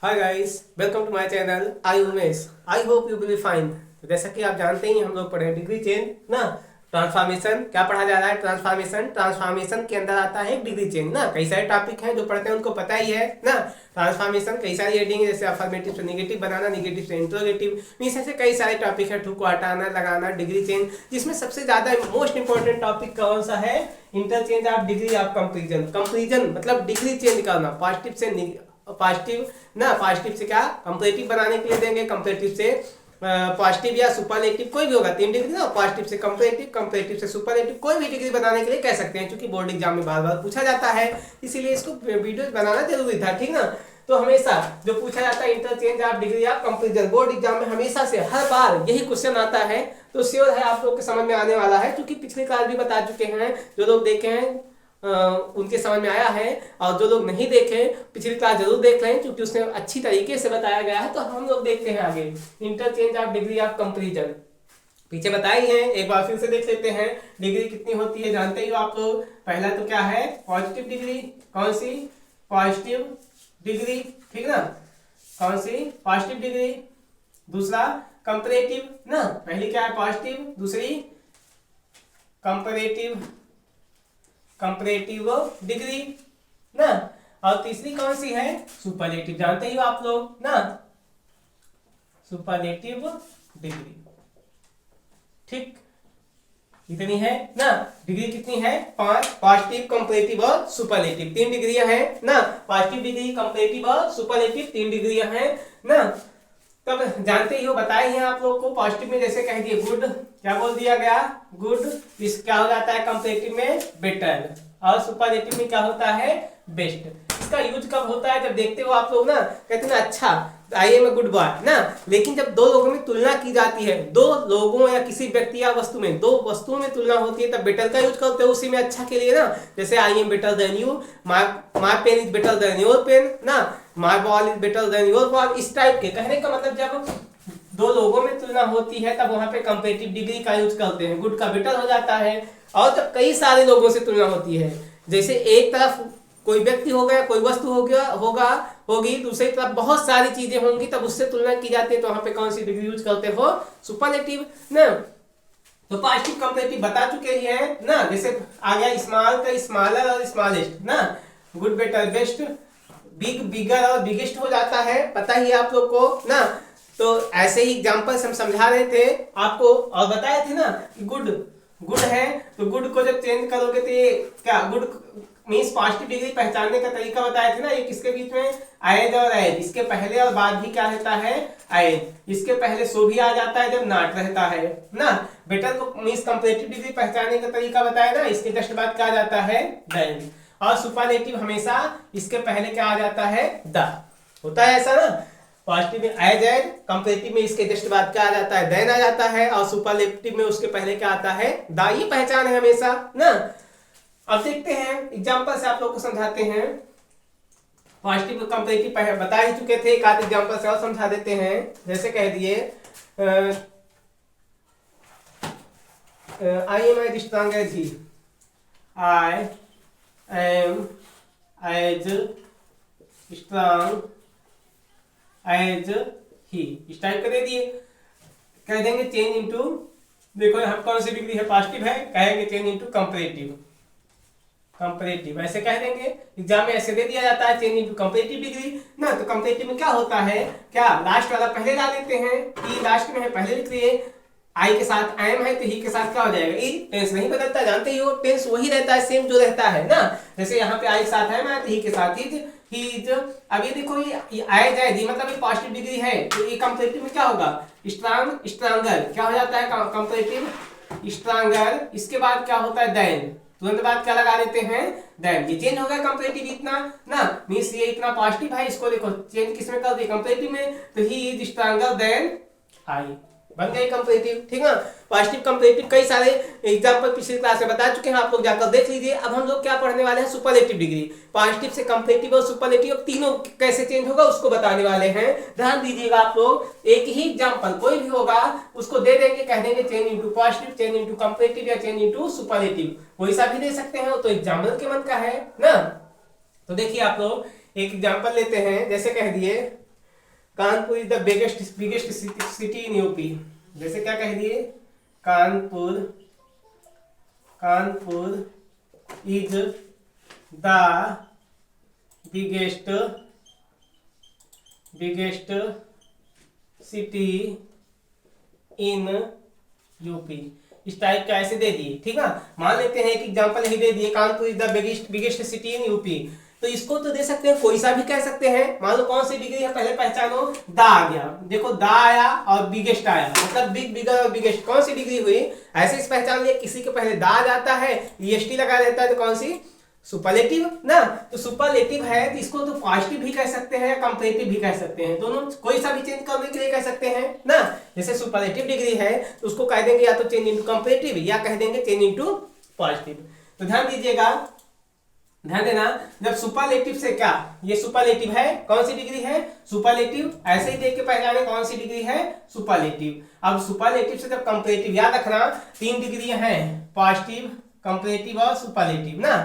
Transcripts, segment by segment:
Hi guys, welcome to my channel. I Umesh. I hope you will be fine. तो जैसा कि आप जानते ही हम लोग पढ़े डिग्री चेंज ना। ट्रांसफॉर्मेशन क्या पढ़ा जा रहा है? ट्रांसफॉर्मेशन के अंदर आता है डिग्री चेंज ना। कई सारे टॉपिक हैं जो पढ़ते हैं उनको पता ही है ना। ट्रांसफॉर्मेशन कई सारी हेडिंग है, जैसे अफर्मेटिव से निगेटिव बनाना, निगेटिव से इंट्रोगेटिव, ऐसे कई सारे टॉपिक है। ठू को हटाना, लगाना, डिग्री चेंज, जिसमें सबसे ज्यादा मोस्ट इंपॉर्टेंट टॉपिक कौन सा है? Interchange of degree of comparison. Comparison मतलब डिग्री चेंज करना, पॉजिटिव से पॉजिटिव ना। पॉजिटिव से क्या कंपेरेटिव बनाने के लिए देंगे, कंपेरेटिव से पॉजिटिव या सुपरलेटिव, कोई भी होगा 3 डिग्री ना। पॉजिटिव से कंपेरेटिव, कंपेरेटिव से सुपरलेटिव, कोई भी डिग्री बनाने के लिए कह सकते हैं, क्योंकि बोर्ड एग्जाम में बार बार पूछा जाता है, इसीलिए इसको वीडियो बनाना जरूरी था, ठीक ना। तो हमेशा जो पूछा जाता है interchange of degree of comparison, board exam में हमेशा से हर बार यही क्वेश्चन आता है। तो श्योर है आप लोग के समझ में आने वाला है, क्योंकि पिछली क्लास भी बता चुके हैं। जो लोग देखे हैं उनके समझ में आया है, और जो लोग नहीं देखे पिछली क्लास जरूर देख लें, क्योंकि उसमें अच्छी तरीके से बताया गया है। तो हम लोग देखते हैं आगे interchange of degree of comparison. पीछे बताई है, एक बार फिर से देख लेते हैं। डिग्री कितनी होती है जानते ही हो आप लोग। पहला तो क्या है? Positive degree. कौन सी? पॉजिटिव डिग्री, ठीक ना। कौन सी? Positive degree. दूसरा कंपेरेटिव ना। पहली क्या है? पॉजिटिव। दूसरी कंपेरेटिव, कंपेरेटिव डिग्री ना। और तीसरी कौन सी है? सुपरलेटिव। जानते ही हो आप लोग ना, सुपरलेटिव डिग्री, ठीक। इतनी है ना। डिग्री कितनी है? 5। पॉजिटिव, कंपेरेटिव और सुपरलेटिव, 3 डिग्रियां हैं ना। पॉजिटिव डिग्री, कंपेरेटिव और सुपरलेटिव, 3 डिग्रियां हैं ना। तब जानते ही हो, बताए हैं आप लोग को। पॉजिटिव में जैसे कह दिए गुड, क्या बोल दिया गया? गुड। इस क्या हो जाता है? कंपेरेटिव में बेटर, और सुपरलेटिव में क्या होता है? बेस्ट। इसका यूज कब होता है? जब देखते हो आप लोग ना, कहते हैं ना अच्छा I am a good boy ना। लेकिन जब दो लोगों में तुलना की जाती है, दो लोगों या किसी व्यक्ति या वस्तु में, दो वस्तुओं में तुलना होती है, तब बेटर का यूज करते हो उसी में अच्छा के लिए ना। जैसे I am better than you, my pen is better than your pen ना, my ball is better than your ball. इस टाइप के कहने का मतलब, जब दो लोगों में तुलना होती है तब वहां पे कंपेरेटिव डिग्री का यूज करते हैं, गुड का बेटर हो जाता है। और जब कई सारे लोगों से तुलना होती है, जैसे एक तरफ कोई व्यक्ति हो गया, कोई वस्तु हो गया होगी, दूसरी तरफ बहुत सारी चीजें होंगी, तब उससे तुलना की जाती है, तो वहां पे कौन सी डिग्री यूज करते हो? सुपरलेटिव ना। तो पॉजिटिव कंपेरेटिव बता चुके ही हैं ना। जैसे आ गया स्मॉल का स्मॉलर और स्मॉलेस्ट ना, good better best, big bigger और बिगेस्ट हो जाता है, पता ही आप लोग को ना। तो ऐसे ही एग्जांपल्स हम समझा रहे थे आपको, और बताए थे ना कि गुड गुड है, तो गुड को जब चेंज करोगे तो ये क्या? गुड मीन्स पॉजिटिव डिग्री पहचानने का तरीका बताया थे ना। एक इसके बीच में एज और एज, इसके पहले और बाद भी क्या रहता है? एज। इसके पहले सो भी आ जाता है जब नॉट रहता है ना। बेटर को मीन्स कंपेरेटिव डिग्री पहचानने का तरीका बताया ना, इसके जस्ट बाद क्या आ जाता है? देन। और सुपरलेटिव हमेशा इसके पहले क्या आ जाता है? द। होता है ऐसा ना। पॉजिटिव में एज एज, कंपेरेटिव में इसके जस्ट बाद क्या आ जाता है? देन आ जाता है, और सुपरलेटिव में उसके पहले क्या आता है? द। ये पहचान है हमेशा ना। अब देखते हैं एग्जांपल से आप लोग को समझाते हैं। पॉजिटिव कंपेरेटिव बता ही चुके थे, एक आध एग्जांपल से और समझा देते हैं। जैसे कह दिए I am as strong as he, I am as strong as he, इस टाइप का दे दिए। कह देंगे चेंज इनटू, देखो यहाँ कौन सी डिग्री है? पॉजिटिव है, कहेंगे चेंज इनटू कंपेरेटिव, कंपेरेटिव ऐसे कह देंगे। एग्जाम में ऐसे दे दिया जाता है, चेंज इनटू कंपेरेटिव डिग्री ना। तो कंपेरेटिव में क्या होता है? क्या लास्ट वाला पहले ला देते हैं, ई लास्ट में है पहले लिख लिए, आई के साथ एम है तो ही के साथ क्या हो जाएगा? ई। टेंस नहीं बदलता, जानते ही हो, टेंस वही रहता है, सेम जो रहता है ना। जैसे यहाँ पे आई के साथ एम है तो ही के साथ इज, ही इज। अब ये देखो, ये आए जाए मतलब ये पॉजिटिव डिग्री है, तो ये कंपेरेटिव में क्या होगा? स्ट्रांग, स्ट्रांगर, क्या हो जाता है? Comparative stronger. इसके बाद क्या होता है? देन। तुरंत बाद क्या लगा देते हैं? देन। ये चेंज हो गया कंपेरेटिव इतना ना, मींस ये इतना पॉजिटिव है, इसको देखो चेंज किसमें कर दिया? कंपेरेटिव में, तो he is stronger than I, बन गई कंपेरेटिव, ठीक है। पॉजिटिव कंपेरेटिव कई सारे एग्जांपल पिछली क्लास में बता चुके हैं, आप लोग जाकर देख लीजिए। अब हम लोग क्या पढ़ने वाले हैं? Superlative degree. पॉजिटिव से कंपेरेटिव और सुपरलेटिव तीनों कैसे चेंज होगा उसको बताने वाले हैं। ध्यान दीजिएगा आप लोग। एक ही एग्जांपल कोई भी होगा उसको दे देंगे, कह देंगे change into positive, change into comparative या चेंज इनटू सुपरलेटिव, कोई सा भी दे सकते हैं, तो एग्जाम्पल के मन का है ना। तो देखिए आप लोग एक एग्जांपल लेते हैं। जैसे कह दिए Kanpur is the biggest biggest city in UP. जैसे क्या कह दिए, Kanpur is the biggest city in UP. इस टाइप का ऐसे दे दिए, ठीक है। मान लेते हैं एक एग्जांपल ही दे दिए, Kanpur is the biggest city in UP. तो इसको तो दे सकते हैं, कोई सा भी कह सकते हैं। मान लो कौन सी डिग्री है पहले पहचानो, दा आ गया, देखो दा आया और बिगेस्ट आया, मतलब बिग बिगर और बिगेस्ट कौन सी डिग्री हुई, ऐसे इस पहचान लिया। किसी के पहले दा आ जाता है, ईएसटी लगा रहता है, तो कौन सी, सुपरलेटिव ना। तो सुपरलेटिव है तो इसको तो पॉजिटिव भी कह सकते हैं या कंपैरेटिव भी कह सकते हैं, दोनों कोई सा भी चेंज करने के लिए कह सकते हैं ना। जैसे सुपरलेटिव डिग्री है तो उसको कह देंगे या तो चेंज इनटू कंपैरेटिव या कह देंगे चेंज इनटू पॉजिटिव। तो ध्यान दीजिएगा, ध्यान देना, जब सुपरलेटिव से क्या, ये सुपरलेटिव है, कौन सी डिग्री है, सुपरलेटिव। ऐसे ही देख के पहचाने कौन सी डिग्री है, सुपरलेटिव। अब सुपरलेटिव से जब कंपैरेटिव, याद रखना 3 डिग्री हैं, पॉजिटिव, कंपैरेटिव और सुपरलेटिव ना।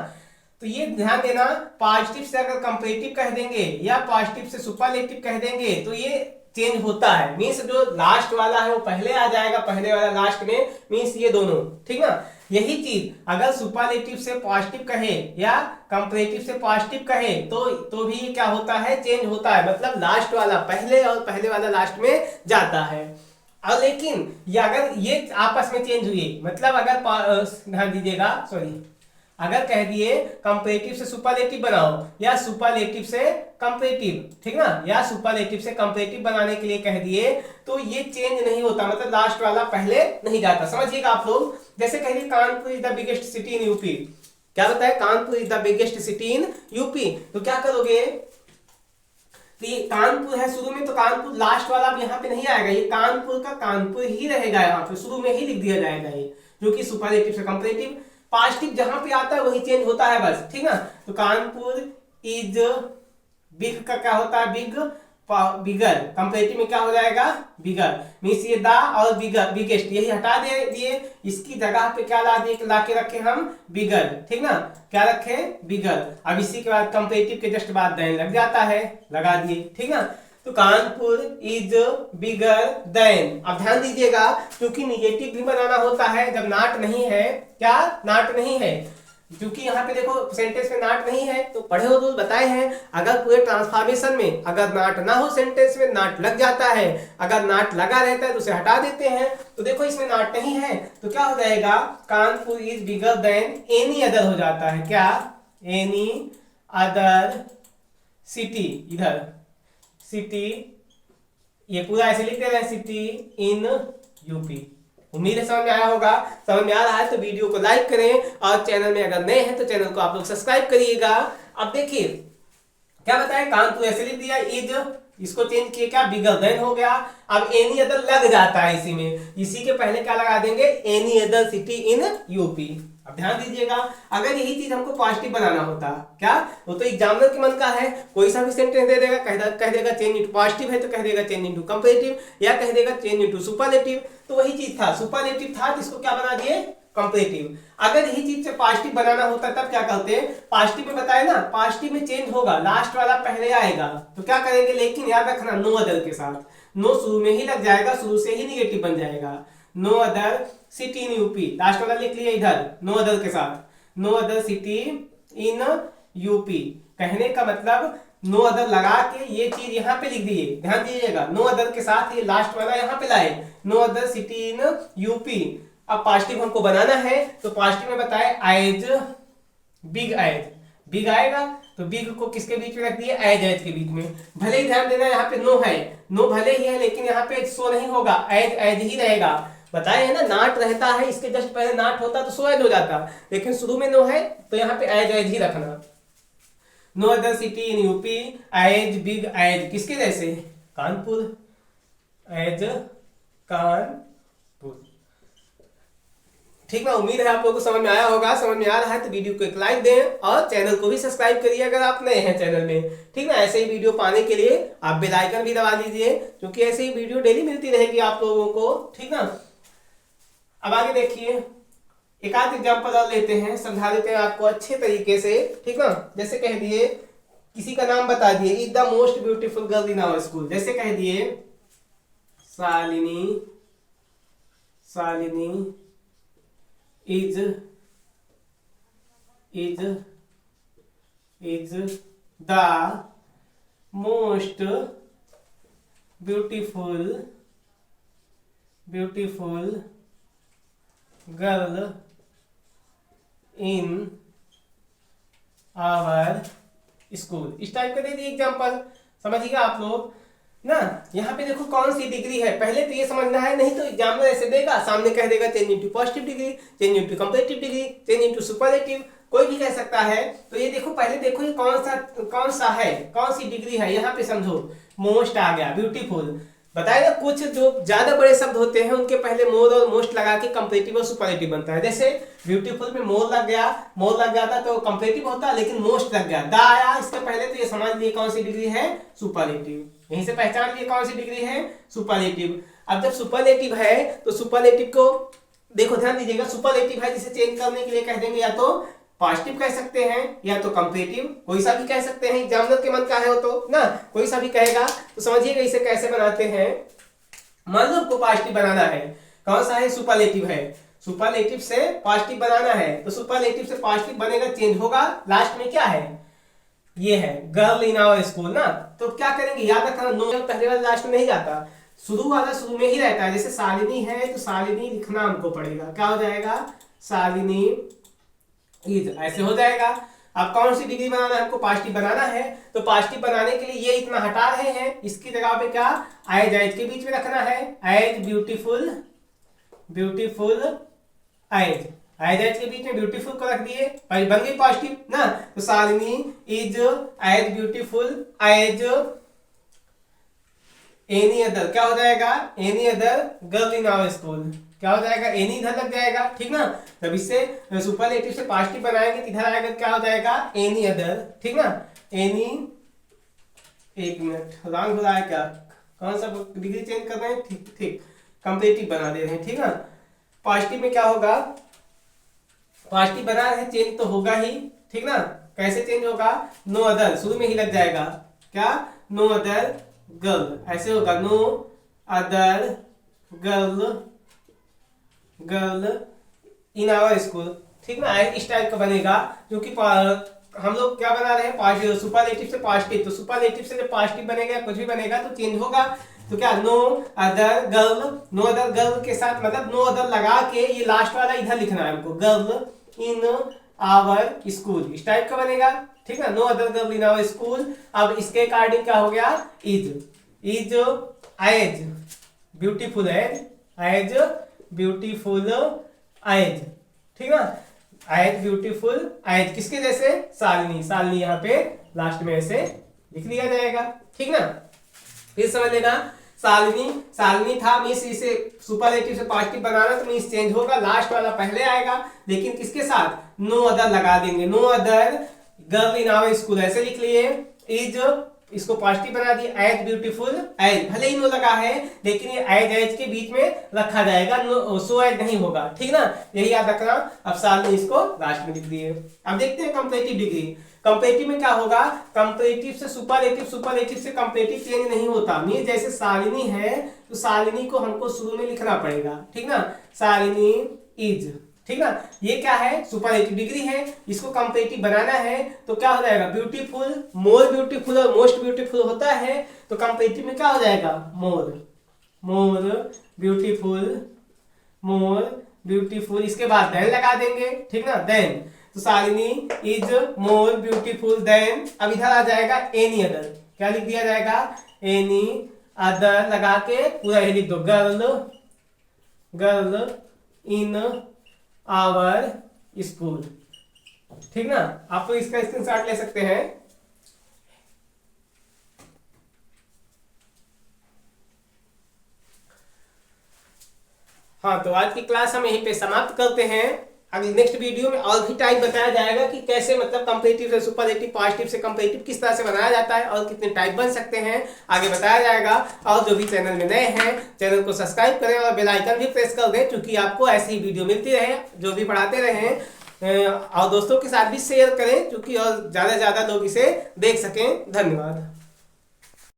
तो ये ध्यान देना, पॉजिटिव से अगर कंपैरेटिव कह देंगे या पॉजिटिव से सुपरलेटिव कह देंगे तो ये चेंज होता है। मींस जो लास्ट वाला है वो पहले आ जाएगा, पहले वाला लास्ट में, मींस ये दोनों, ठीक ना। यही चीज अगर सुपरलेटिव से पॉजिटिव कहे या कंपैरेटिव से पॉजिटिव कहे तो भी क्या होता है, चेंज होता है, मतलब लास्ट वाला पहले और पहले वाला लास्ट में जाता है। और लेकिन ये अगर ये आपस में चेंज हुए, मतलब अगर ध्यान दीजिएगा, सॉरी, अगर कह दिए कंपैरेटिव से सुपरलेटिव बनाओ या सुपरलेटिव से कंपैरेटिव, ठीक ना, या सुपरलेटिव से कंपैरेटिव बनाने के लिए कह दिए तो ये चेंज नहीं होता, मतलब लास्ट वाला पहले नहीं जाता। समझिएगा आप लोग। जैसे कह दिए Kanpur is the biggest city in UP, क्या बताया, Kanpur is the biggest city in UP. तो क्या करोगे, तो ये कानपुर है शुरू में, तो कानपुर लास्ट वाला अब यहाँ पे नहीं आएगा, ये कानपुर का कानपुर ही रहेगा, यहाँ पे शुरू में ही लिख दिया जाएगा ये, जो कि सुपरलेटिव से कंपैरेटिव। पॉजिटिव जहां पे आता है वही चेंज होता है बस, ठीक ना। तो कानपुर इज बिग का क्या होता है, बिग, बिगर, कंपैरेटिव में क्या हो जाएगा, बिगर। मींस ये दा और बिगर, बिगेस्ट यही हटा दिए, इसकी जगह पे क्या ला के रखे हम, बिगर, ठीक ना, क्या रखे, बिगर। अब इसी के बाद कंपैरेटिव के जस्ट बाद देन लग जाता है, लगा दिए, ठीक ना। तो कानपुर इज बिगर देन। अब ध्यान दीजिएगा, क्योंकि निगेटिव भी बनाना होता है जब नाट नहीं है, क्या, नाट नहीं है, क्योंकि यहाँ पे देखो सेंटेंस में नाट नहीं है, तो पढ़े हो तो बताए हैं, अगर पूरे ट्रांसफॉर्मेशन में अगर नाट ना हो, सेंटेंस में नाट लग जाता है, अगर नाट लगा रहता है तो उसे हटा देते हैं। तो देखो इसमें नाट नहीं है तो क्या हो जाएगा, Kanpur is bigger than any other हो जाता है, क्या, एनी अदर सिटी, इधर सिटी, ये पूरा ऐसे लिख दे रहे हैं, सिटी इन यूपी। उम्मीद है समझ में आया होगा। समझ में आ रहा है तो वीडियो को लाइक करें और चैनल में अगर नए हैं तो चैनल को आप लोग सब्सक्राइब करिएगा। अब देखिए क्या बताया, कानपुर ऐसे लिख दिया, इज, इसको चेंज किए, क्या, बिगर देन हो गया। अब एनी अदर लग जाता है इसी में, इसी के पहले क्या लगा देंगे, any other city in UP. अब ध्यान दीजिएगा, अगर यही चीज हमको पॉजिटिव बनाना होता, क्या, वो तो एग्जामिनर के मन का है, कोई सा भी सेंटेंस दे देगा, कह देगा चेंज इनटू पॉजिटिव है तो कह देगा चेंज इनटू कंपैरेटिव, या कह देगा चेंज इनटू सुपरलेटिव। तो वही चीज था, सुपरलेटिव था जिसको क्या बना दिए, कंपैरेटिव। अगर यही चीज से पॉजिटिव बनाना होता तब क्या करते हैं, पॉजिटिव में बताया ना, पॉजिटिव में चेंज होगा, लास्ट वाला पहले आएगा, तो क्या करेंगे, लेकिन याद रखना नो अदर के साथ, नो शुरू में ही लग जाएगा, शुरू से ही निगेटिव बन जाएगा। No other city in UP, last वाला लिख लिया इधर, नो अदर के साथ, no other city in UP. कहने का मतलब नो अदर लगा के ये चीज यहाँ पे लिख दिए, ध्यान दीजिएगा, नो अदर के साथ ये लास्ट वाला यहाँ पे लाए, no other city in UP. अब पॉजिटिव हमको बनाना है तो पॉजिटिव में बताए एज, बिग एज, बिग आएगा तो बिग को किसके बीच में रख दिया, एज के बीच में। भले ही ध्यान देना यहाँ पे नो है, नो भले ही है लेकिन यहाँ पे शो नहीं होगा, एज ही रहेगा। बताए है ना, नाट रहता है, इसके जस्ट पहले नाट होता तो शो एज हो जाता, लेकिन शुरू में नो है तो यहाँ पे एज ही रखना। No other city in UP as big as, किसके जैसे, कानपुर, एज कानपुर। ठीक ना, उम्मीद है आप लोगों को समझ में आया होगा। समझ में आ रहा है तो वीडियो को एक लाइक दें और चैनल को भी सब्सक्राइब करिए अगर आप नए हैं चैनल में, ठीक ना। ऐसे ही वीडियो पाने के लिए आप बेल आइकन भी दबा दीजिए, क्योंकि ऐसे ही वीडियो डेली मिलती रहेगी आप लोगों को, ठीक ना। अब आगे देखिए, एक आध एग्जाम्पल और लेते हैं, समझा देते हैं आपको अच्छे तरीके से, ठीक ना। जैसे कह दिए किसी का नाम बता दिए, is the most beautiful girl in our school, जैसे कह दिए Shalini, Shalini is the most beautiful girl in our school. इस टाइप का दे दिए एग्जाम्पल, समझिएगा आप लोग ना। यहाँ पे देखो कौन सी डिग्री है, पहले तो ये समझना है, नहीं तो एग्जामिनर ऐसे देगा, सामने कह देगा change into positive degree, change into comparative degree, change into superlative, कोई भी कह सकता है। तो ये देखो पहले देखो ये कौन सा है, कौन सी डिग्री है, यहाँ पे समझो मोस्ट आ गया, ब्यूटीफुल बताएगा। कुछ जो ज्यादा बड़े शब्द होते हैं उनके पहले मोर और मोस्ट लगा के कंपैरेटिव और सुपरलेटिव बनता है। जैसे ब्यूटीफुल में मोर लग गया था तो कंपैरेटिव होता, लेकिन मोस्ट लग गया, दा आया इसके पहले, तो ये समझ लिए कौन सी डिग्री है, सुपरलेटिव। यहीं से पहचान लिए कौन सी डिग्री है, सुपरलेटिव। अब जब सुपरलेटिव है तो सुपरलेटिव को देखो ध्यान दीजिएगा, सुपरलेटिव है जिसे चेंज करने के लिए कह देंगे या तो पॉजिटिव कह सकते हैं या तो कंपैरेटिव, कोई सा भी कह सकते हैं, एग्जामिनर के मन का है वो तो ना, कोई सा भी कहेगा। तो समझिएगा इसे कैसे बनाते हैं। मान लो आपको पॉजिटिव बनाना है, कौन सा है, सुपरलेटिव है, सुपरलेटिव से पॉजिटिव बनाना है, तो सुपरलेटिव से पॉजिटिव बनेगा, चेंज होगा, लास्ट में क्या है, ये है गर्ल इन आवर स्कूल ना। तो क्या करेंगे, याद रखना, नो पहले वाला लास्ट में नहीं जाता, शुरू वाला शुरू में ही रहता है। जैसे शालिनी है तो शालिनी लिखना हमको पड़ेगा, क्या हो जाएगा, शालिनी इज, ऐसे हो जाएगा। अब कौन सी डिग्री बनाना है, हमको पॉजिटिव बनाना है, तो पॉजिटिव बनाने के लिए ये इतना हटा रहे हैं, इसकी जगह पे क्या एज के बीच में रखना है, एज ब्यूटीफुल एज के बीच में ब्यूटीफुल को रख दिए, बन गई पॉजिटिव ना। तो Shalini is as beautiful as any other, क्या हो जाएगा, any other girl in our school, क्या हो जाएगा, एनी इधर लग जाएगा, ठीक ना। तब इससे सुपरलेटिव से पॉजिटिव बनाएंगे तो इधर आएगा, क्या हो जाएगा, एनी अदर, ठीक ना। एनी, एक मिनट रॉन्ग हो रहा है क्या, कौन सा डिग्री चेंज कर रहे हैं, ठीक कंपैरेटिव बना दे रहे हैं, ठीक ना। पॉजिटिव में क्या होगा, पॉजिटिव बना रहे हैं, चेंज तो होगा ही, ठीक ना। कैसे चेंज होगा, नो अदर शुरू में ही लग जाएगा, क्या, नो अदर गर्ल, ऐसे होगा, no other girl in our school, ठीक ना। इस टाइप का बनेगा, क्योंकि हम लोग क्या बना रहे हैं, सुपरलेटिव से पॉजिटिव, तो सुपरलेटिव से जब पॉजिटिव बनेगा कुछ भी बनेगा तो चेंज होगा। तो क्या, नो अदर गर्ल के साथ मतलब नो अदर लगा के ये लास्ट वाला इधर लिखना है हमको, गर्ल इन आवर स्कूल, इस टाइप का बनेगा, ठीक है, no other girl in our school. अब इसके अकॉर्डिंग क्या हो गया, इज एज ब्यूटीफुल एज, ठीक ना, एज ब्यूटीफुल एज, किसके जैसे, शालिनी यहाँ पे लास्ट में ऐसे लिख दिया जाएगा, ठीक ना। फिर समझ लेना, शालिनी था, मीन्स इसे सुपरलेटिव से पॉजिटिव बनाना तो मीन्स चेंज होगा, लास्ट वाला पहले आएगा, लेकिन किसके साथ, नो अदर लगा देंगे, no other girl in our school, ऐसे लिख लिए, इज इसको पॉजिटिव बना दिया, एज ब्यूटीफुल एज, भले ही नो लगा है लेकिन ये एज के बीच में रखा जाएगा, नो सो एज नहीं होगा, ठीक ना, यही याद रखना। अब शालिनी इसको लास्ट में लिख दिए। अब देखते हैं कंपैरेटिव डिग्री, कंपैरेटिव में क्या होगा, कंपैरेटिव से सुपरलेटिव से कंपैरेटिव चेंज नहीं होता। मीन जैसे शालिनी है तो शालिनी को हमको शुरू में लिखना पड़ेगा, ठीक ना, शालिनी इज, ठीक ना। ये क्या है, सुपरलेटिव डिग्री है, इसको कंपैरेटिव बनाना है तो क्या हो जाएगा, ब्यूटीफुल, मोर ब्यूटीफुल और मोस्ट ब्यूटीफुल होता है, तो कंपैरेटिव में क्या हो जाएगा, मोर ब्यूटीफुल, इसके बाद देन लगा देंगे, ठीक ना, देन। तो Shalini is more beautiful then, अब इधर आ जाएगा एनी अदर, क्या लिख दिया जाएगा, एनी अदर लगा के पूरा ही लिख दो, गर्ल इन आवर स्कूल, ठीक ना। आप तो इसका स्क्रीनशॉट ले सकते हैं। हाँ, तो आज की क्लास हम यहीं पे समाप्त करते हैं। अगली नेक्स्ट वीडियो में और भी टाइप बताया जाएगा कि कैसे मतलब कंपैरेटिव से सुपरलेटिव, पॉजिटिव से कंपैरेटिव किस तरह से बनाया जाता है और कितने टाइप बन सकते हैं, आगे बताया जाएगा। और जो भी चैनल में नए हैं चैनल को सब्सक्राइब करें और बेल आइकन भी प्रेस कर दें, क्योंकि आपको ऐसी ही वीडियो मिलती रहे, जो भी पढ़ाते रहे और दोस्तों के साथ भी शेयर करें, क्योंकि और ज़्यादा से ज़्यादा लोग इसे देख सकें। धन्यवाद।